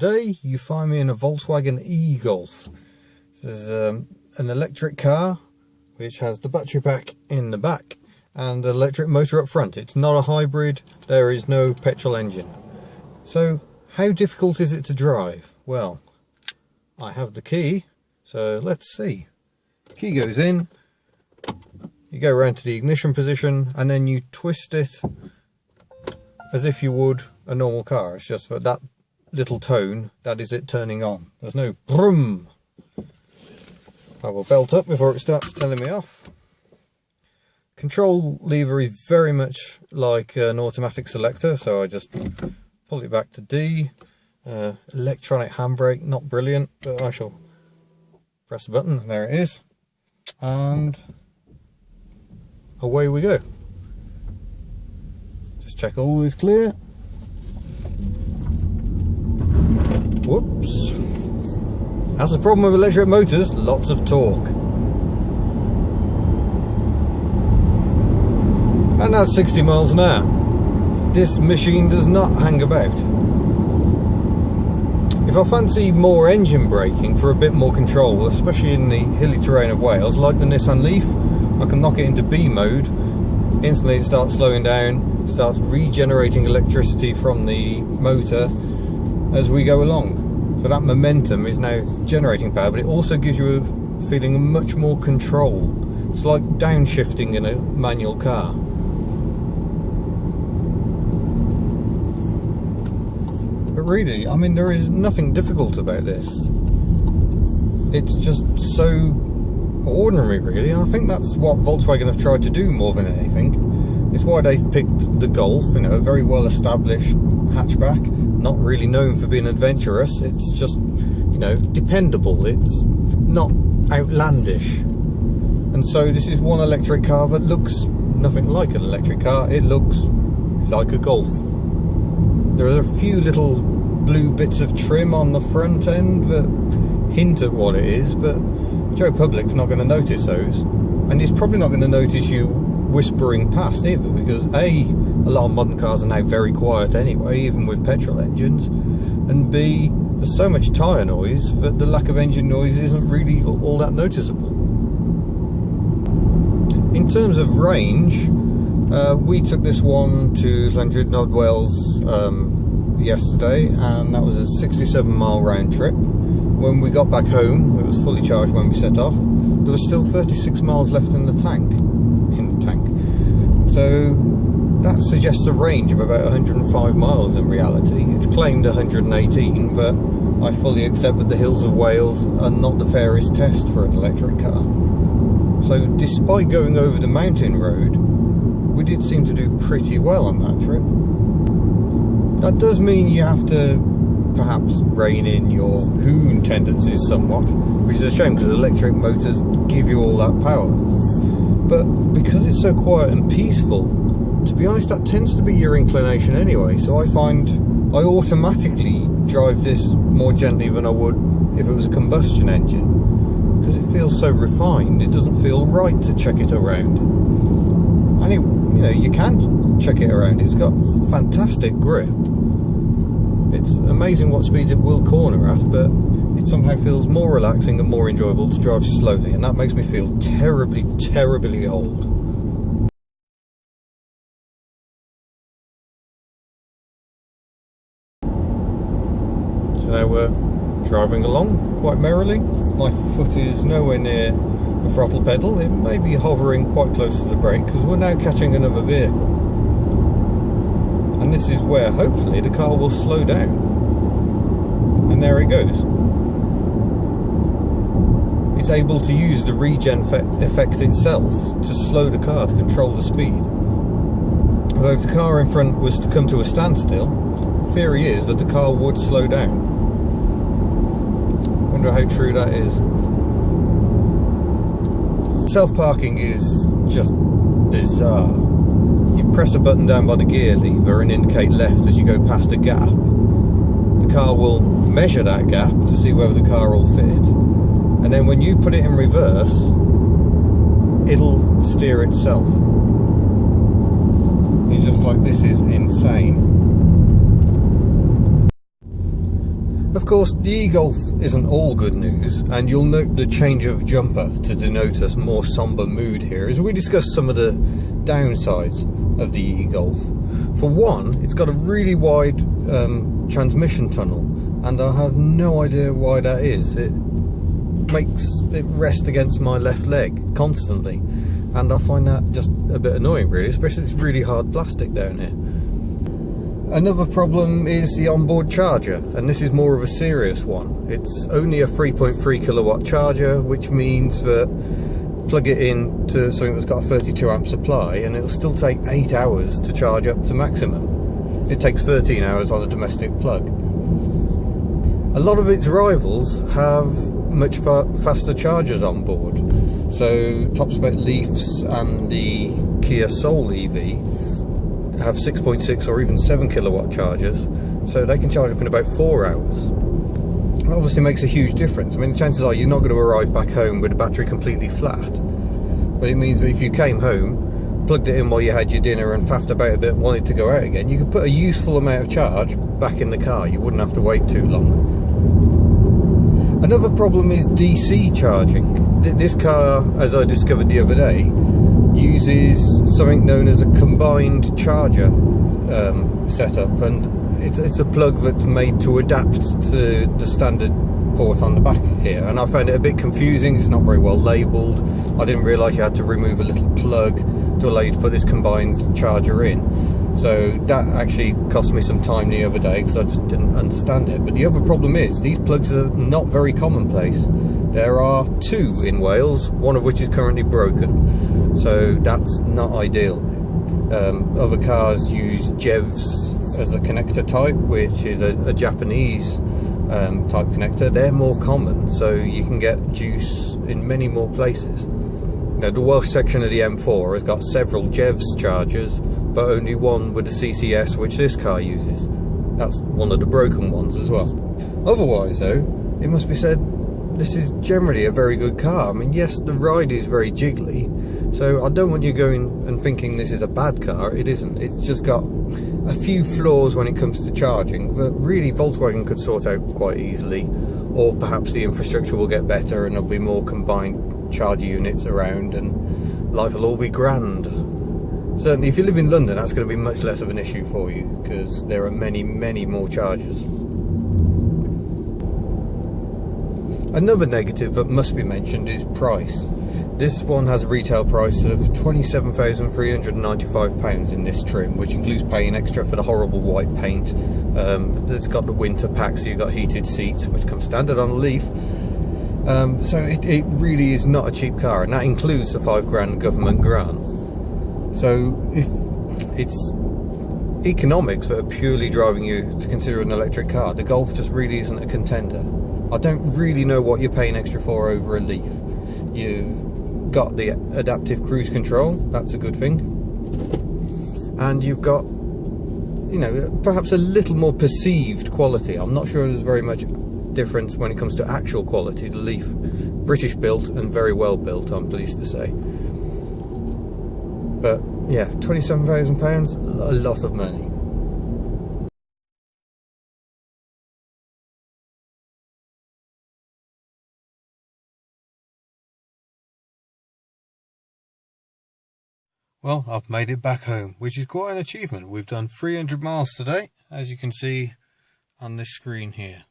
Today you find me in a Volkswagen e-Golf. This is an electric car which has the battery pack in the back and an electric motor up front. It's not a hybrid, there is no petrol engine. So how difficult is it to drive? Well, I have the key, so let's see. Key goes in, you go around to the ignition position and then you twist it as if you would a normal car. It's just for that little tone, that is it turning on. There's no brum. I will belt up before it starts telling me off. Control lever is very much like an automatic selector, so I just pull it back to D. Electronic handbrake, not brilliant, but I shall press the button and there it is. And away we go. Just check all is clear. Whoops. That's the problem with electric motors, lots of torque. And that's 60 miles an hour. This machine does not hang about. If I fancy more engine braking for a bit more control, especially in the hilly terrain of Wales, like the Nissan Leaf, I can knock it into B mode, instantly it starts slowing down, starts regenerating electricity from the motor as we go along. So that momentum is now generating power, but it also gives you a feeling of much more control. It's like downshifting in a manual car. But really, I mean, there is nothing difficult about this. It's just so ordinary, really, and I think that's what Volkswagen have tried to do more than anything. It's why they've picked the Golf, you know, a very well established hatchback, not really known for being adventurous. It's just, you know, dependable. It's not outlandish. And so this is one electric car that looks nothing like an electric car. It looks like a Golf. There are a few little blue bits of trim on the front end that hint at what it is, but Joe Public's not going to notice those. And he's probably not going to notice you whispering past either, because A lot of modern cars are now very quiet anyway, even with petrol engines, and B, there's so much tyre noise that the lack of engine noise isn't really all that noticeable. In terms of range, we took this one to Llandrindod, Wales yesterday, and that was a 67-mile round trip. When we got back home, it was fully charged when we set off, there was still 36 miles left in the tank. So that suggests a range of about 105 miles in reality. It's claimed 118, but I fully accept that the hills of Wales are not the fairest test for an electric car. So despite going over the mountain road, we did seem to do pretty well on that trip. That does mean you have to perhaps rein in your hoon tendencies somewhat, which is a shame because electric motors give you all that power. But because it's so quiet and peaceful, to be honest, that tends to be your inclination anyway. So I find I automatically drive this more gently than I would if it was a combustion engine, because it feels so refined. It doesn't feel right to chuck it around. And it, you know, you can chuck it around. It's got fantastic grip. It's amazing what speeds it will corner at, but it somehow feels more relaxing and more enjoyable to drive slowly, and that makes me feel terribly, terribly old. So now we're driving along quite merrily. My foot is nowhere near the throttle pedal. It may be hovering quite close to the brake because we're now catching another vehicle. And this is where hopefully the car will slow down. And there it goes. It's able to use the regen effect itself to slow the car, to control the speed. Although if the car in front was to come to a standstill, the theory is that the car would slow down. Wonder how true that is. Self-parking is just bizarre. You press a button down by the gear lever and indicate left as you go past a gap. The car will measure that gap to see whether the car will fit, and then when you put it in reverse, it'll steer itself. You're just like, this is insane. Of course, the e-Golf isn't all good news, and you'll note the change of jumper to denote a more somber mood here as we discuss some of the downsides of the e-Golf. For one, it's got a really wide transmission tunnel, and I have no idea why that is. It makes it rest against my left leg constantly, and I find that just a bit annoying really, especially it's really hard plastic down here. Another problem is the onboard charger, and this is more of a serious one. It's only a 3.3 kilowatt charger, which means that plug it in to something that's got a 32 amp supply and it'll still take 8 hours to charge up to maximum. It takes 13 hours on a domestic plug. A lot of its rivals have much faster chargers on board. So top spec Leafs and the Kia Soul EV have 6.6 or even 7 kilowatt chargers, so they can charge up in about 4 hours. It obviously makes a huge difference. I mean, chances are you're not going to arrive back home with the battery completely flat, but it means that if you came home, plugged it in while you had your dinner and faffed about a bit and wanted to go out again, you could put a useful amount of charge back in the car. You wouldn't have to wait too long. Another problem is DC charging. This car, as I discovered the other day, uses something known as a combined charger setup, and it's a plug that's made to adapt to the standard port on the back here, and I found it a bit confusing. It's not very well labelled. I didn't realise you had to remove a little plug to allow you to put this combined charger in, so that actually cost me some time the other day because I just didn't understand it. But the other problem is these plugs are not very commonplace. There are 2 in Wales, one of which is currently broken, so that's not ideal. Other cars use JEVs as a connector type, which is a Japanese type connector. They're more common, so you can get juice in many more places. Now, the Welsh section of the M4 has got several JEVs chargers, but only one with the CCS, which this car uses. That's one of the broken ones as well. Otherwise though, it must be said, this is generally a very good car. I mean, yes, the ride is very jiggly, so I don't want you going and thinking this is a bad car. It isn't. It's just got a few flaws when it comes to charging that really Volkswagen could sort out quite easily, or perhaps the infrastructure will get better and there'll be more combined charger units around and life will all be grand. Certainly if you live in London, that's going to be much less of an issue for you because there are many more chargers. Another negative that must be mentioned is price. This one has a retail price of £27,395 in this trim, which includes paying extra for the horrible white paint. It's got the winter pack, so you've got heated seats, which comes standard on a Leaf. So it really is not a cheap car, and that includes the £5,000 government grant. So if it's economics that are purely driving you to consider an electric car, the Golf just really isn't a contender. I don't really know what you're paying extra for over a Leaf. You've got the adaptive cruise control, that's a good thing, and you've got, you know, perhaps a little more perceived quality. I'm not sure there's very much difference when it comes to actual quality. The Leaf, British built and very well built, I'm pleased to say. But yeah, £27,000, a lot of money. Well, I've made it back home, which is quite an achievement. We've done 300 miles today, as you can see on this screen here.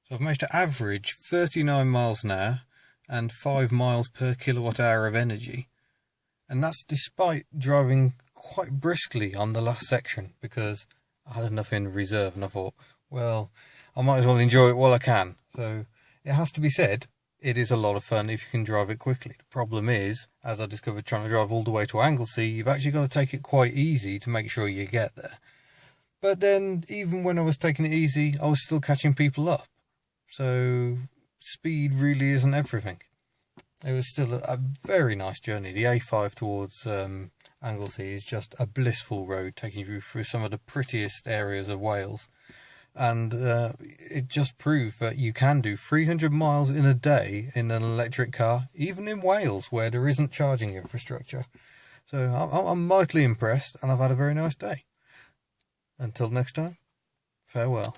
So I've managed to average 39 miles an hour and 5 miles per kilowatt hour of energy. And that's despite driving quite briskly on the last section, because I had enough in reserve and I thought, well, I might as well enjoy it while I can. So it has to be said, it is a lot of fun if you can drive it quickly. The problem is, as I discovered trying to drive all the way to Anglesey, you've actually got to take it quite easy to make sure you get there. But then, even when I was taking it easy, I was still catching people up. So, speed really isn't everything. It was still a very nice journey. The A5 towards Anglesey is just a blissful road, taking you through some of the prettiest areas of Wales. And it just proved that you can do 300 miles in a day in an electric car, even in Wales, where there isn't charging infrastructure. So I'm mightily impressed, and I've had a very nice day. Until next time, farewell.